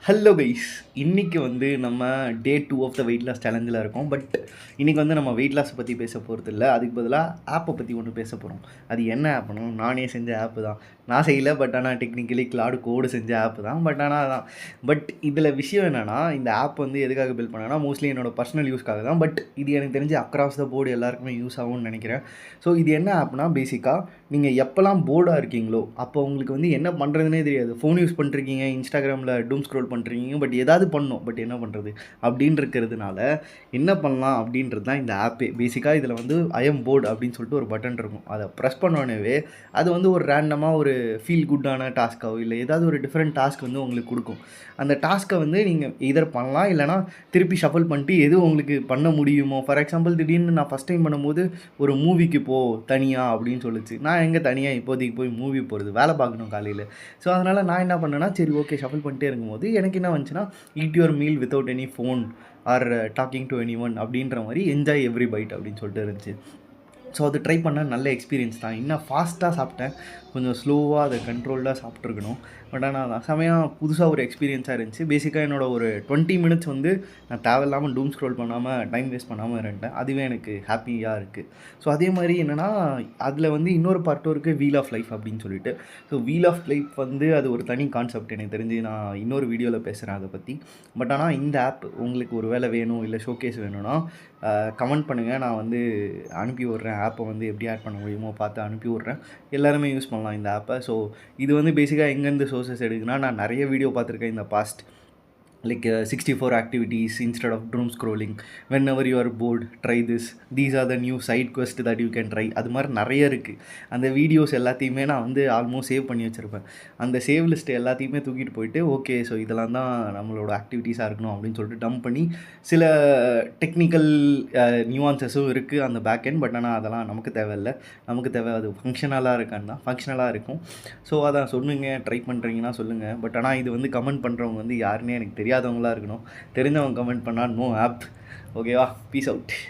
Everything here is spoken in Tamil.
ஹலோ கைஸ், இன்றைக்கி வந்து நம்ம டே 2 ஆஃப் த வெயிட் லாஸ் சேலஞ்சில் இருக்கோம். பட் இன்றைக்கி வந்து நம்ம வெயிட் லாஸை பற்றி பேச போகிறது இல்லை. அதுக்கு பதிலாக ஆப்பை பற்றி ஒன்று பேச போகிறோம். அது என்ன ஆப்னா, நானே செஞ்ச ஆப்பு தான். நான் செய்யலை, பட் ஆனால் டெக்னிக்கலி கிளாடு கோடு செஞ்ச ஆப்பு தான். பட் இதில் விஷயம் என்னென்னா, இந்த ஆப் வந்து எதுக்காக பில்ட் பண்ணேன்னா, மோஸ்ட்லி என்னோடய பர்சனல் யூஸ்க்காக தான். பட் இது எனக்கு தெரிஞ்சு அக்ராஸ் த போர்டு எல்லாருக்குமே யூஸ் ஆகும்னு நினைக்கிறேன். ஸோ இது என்ன ஆப்னா, பேசிக்காக நீங்கள் எப்போல்லாம் போர்டாக இருக்கீங்களோ அப்போ உங்களுக்கு வந்து என்ன பண்ணுறதுனே தெரியாது. ஃபோன் யூஸ் பண்ணிருக்கீங்க, இன்ஸ்டாகிராமில் டூம் ஸ்க்ரோல் பண்ணுறீங்க, பட் ஏதாவது பண்ணணும், பட் என்ன பண்ணுறது அப்படின்னு இருக்கிறதுனால என்ன பண்ணலாம் அப்படின்றது தான் இந்த ஆப்பே. பேசிக்காக இதில் வந்து ஐ எம் போர்டு அப்படின்னு சொல்லிட்டு ஒரு பட்டன் இருக்கும். அதை ப்ரெஸ் பண்ணோடனே அது வந்து ஒரு ரேண்டமாக ஒரு ஃபீல் குட்டான டாஸ்க்காகவோ இல்லை ஏதாவது ஒரு டிஃப்ரெண்ட் டாஸ்க் வந்து உங்களுக்கு கொடுக்கும். அந்த டாஸ்க்கை வந்து நீங்கள் இதர் பண்ணலாம், இல்லைனா திருப்பி ஷஃபிள் பண்ணிட்டு எது உங்களுக்கு பண்ண முடியுமோ. ஃபார் எக்ஸாம்பிள், திடீர்னு நான் ஃபஸ்ட் டைம் பண்ணும்போது ஒரு மூவிக்கு போ தனியாக அப்படின்னு சொல்லிச்சு. நான் எங்கே தனியாக இப்போதைக்கு போய் மூவி போகிறது, வேலை பார்க்கணும் காலையில். ஸோ அதனால் நான் என்ன பண்ணேன்னா, சரி ஓகே ஷஃபிள் பண்ணிட்டே இருக்கும்போது எனக்கு என்ன வந்துச்சுன்னா, eat your meal without any phone are talking to any one அப்படின்ற மாதிரி என்ஜாய் எவ்ரி பைட் அப்படின்னு சொல்லிட்டு இருந்துச்சு. ஸோ அது ட்ரை பண்ண நல்ல எக்ஸ்பீரியன்ஸ் தான். இன்னும் ஃபாஸ்ட்டாக சாப்பிட்டேன், கொஞ்சம் ஸ்லோவாக அதை கண்ட்ரோல்டாக சாப்பிட்ருக்கணும். பட் ஆனால் செமையாக புதுசாக ஒரு எக்ஸ்பீரியன்ஸாக இருந்துச்சு. பேசிக்காக என்னோடய ஒரு 20 மினிட்ஸ் வந்து நான் தேவையில்லாமல் டூம் ஸ்க்ரோல் பண்ணாமல் டைம் வேஸ்ட் பண்ணாமல் இருந்தேன். அதுவே எனக்கு ஹாப்பியாக இருக்குது. ஸோ அதே மாதிரி என்னென்னா, அதில் வந்து இன்னொரு பார்ட்டும் இருக்குது, வீல் ஆஃப் லைஃப் அப்படின்னு சொல்லிட்டு. ஸோ வீல் ஆஃப் லைஃப் வந்து அது ஒரு தனி கான்செப்ட். எனக்கு தெரிஞ்சு நான் இன்னொரு வீடியோவில் பேசுகிறேன் அதை பற்றி. பட் ஆனால் இந்த ஆப் உங்களுக்கு ஒரு வேலை வேணும், இல்லை ஷோகேஸ் வேணும்னா கமெண்ட் பண்ணுங்கள். நான் வந்து அனுப்பி விட்றேன். ஆப்பை வந்து எப்படி ஆட் பண்ண முடியுமோ பார்த்து அனுப்பி விட்றேன். எல்லாருமே யூஸ் பண்ணலாம் இந்த ஆப்பை. ஸோ இது வந்து பேசிக்காக எங்கேருந்து சோர்சஸ் எடுக்குன்னா, நான் நிறைய வீடியோ பார்த்துருக்கேன் இந்த past, like 64 activities instead of doom scrolling. Whenever you are bored, try this. These are the new side quest that you can try. அது மாதிரி நிறைய இருக்குது. அந்த வீடியோஸ் எல்லாத்தையுமே நான் வந்து ஆல்மோஸ்ட் சேவ் பண்ணி வச்சுருப்பேன். அந்த சேவ் லிஸ்ட் எல்லாத்தையுமே தூக்கிட்டு போயிட்டு, ஓகே ஸோ இதெல்லாம் தான் நம்மளோட ஆக்டிவிட்டீஸாக இருக்கணும் அப்படின்னு சொல்லிட்டு டம்ப் பண்ணி, சில டெக்னிக்கல் நியூவான்சஸும் இருக்குது அந்த பேக் எண்ட். பட் ஆனால் அதெல்லாம் நமக்கு தேவையில்லை. நமக்கு தேவை அது ஃபங்க்ஷனலாக இருக்கான்னு தான். ஃபங்க்ஷனலாக இருக்கும். ஸோ அதான் சொன்னுங்க, ட்ரை பண்ணுறீங்கன்னா சொல்லுங்கள். பட் ஆனால் இது வந்து கமெண்ட் பண்ணுறவங்க வந்து யாருன்னே எனக்கு தெரியாதவங்களாக இருக்கணும். தெரிஞ்சவங்க கமெண்ட் பண்ணால் நோ ஆப். ஓகேவா? Peace out.